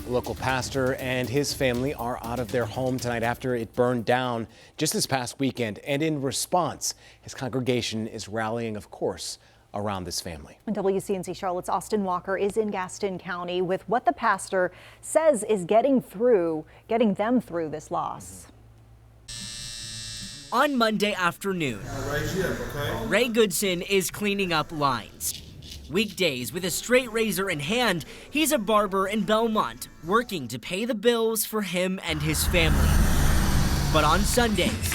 The local pastor and his family are out of their home tonight after it burned down just this past weekend. And in response, his congregation is rallying, of course, around this family. WCNC Charlotte's Austin Walker is in Gaston County with what the pastor says is getting them through this loss. On Monday afternoon, Ray Goodson is cleaning up lines. Weekdays, with a straight razor in hand, he's a barber in Belmont, working to pay the bills for him and his family. But on Sundays,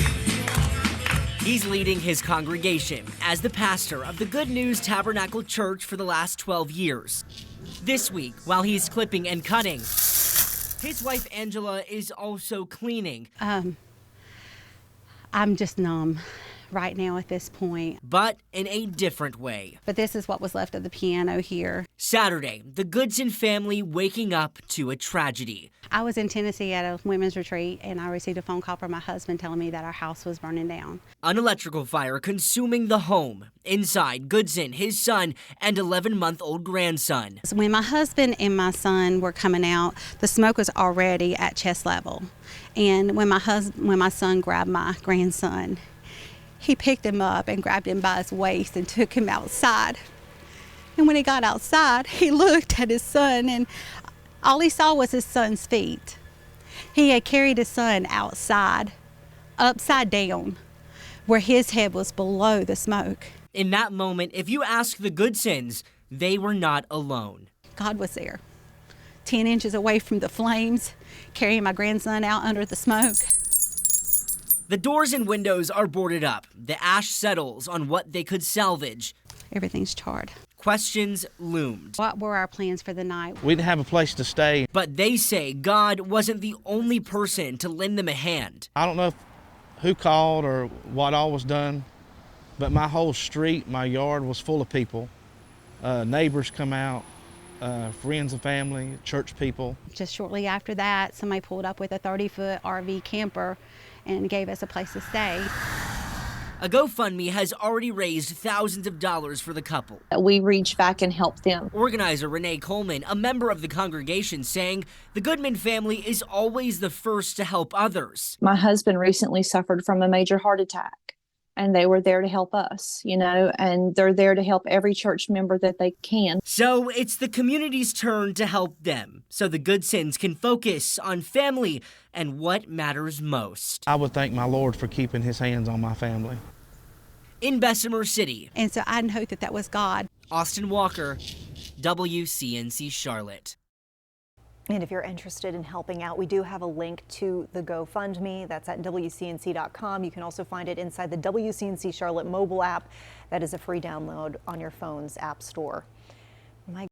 he's leading his congregation as the pastor of the Good News Tabernacle Church for the last 12 years. This week, while he's clipping and cutting, his wife Angela is also cleaning. I'm just numb right now at this point. But in a different way. But this is what was left of the piano here. Saturday, the Goodson family waking up to a tragedy. I was in Tennessee at a women's retreat, and I received a phone call from my husband telling me that our house was burning down. An electrical fire consuming the home. Inside, Goodson, his son, and 11-month-old grandson. When my husband and my son were coming out, the smoke was already at chest level. And when my son grabbed my grandson, he picked him up and grabbed him by his waist and took him outside. And when he got outside, he looked at his son, and all he saw was his son's feet. He had carried his son outside, upside down, where his head was below the smoke. In that moment, if you ask the Goodsons, they were not alone. God was there, 10 inches away from the flames, carrying my grandson out under the smoke. The doors and windows are boarded up. The ash settles on what they could salvage. Everything's charred. Questions loomed. What were our plans for the night? We didn't have a place to stay. But they say God wasn't the only person to lend them a hand. I don't know who called or what all was done, but my whole street, my yard was full of people. Neighbors come out, friends and family, church people. Just shortly after that, somebody pulled up with a 30-foot RV camper and gave us a place to stay. A GoFundMe has already raised thousands of dollars for the couple. We reached back and helped them. Organizer Renee Coleman, a member of the congregation, saying the Goodman family is always the first to help others. My husband recently suffered from a major heart attack, and they were there to help us, and they're there to help every church member that they can. So it's the community's turn to help them, so the Goodsons can focus on family and what matters most. I would thank my Lord for keeping his hands on my family. In Bessemer City. And so I know that was God. Austin Walker, WCNC Charlotte. And if you're interested in helping out, we do have a link to the GoFundMe. That's at WCNC.com. You can also find it inside the WCNC Charlotte mobile app. That is a free download on your phone's app store.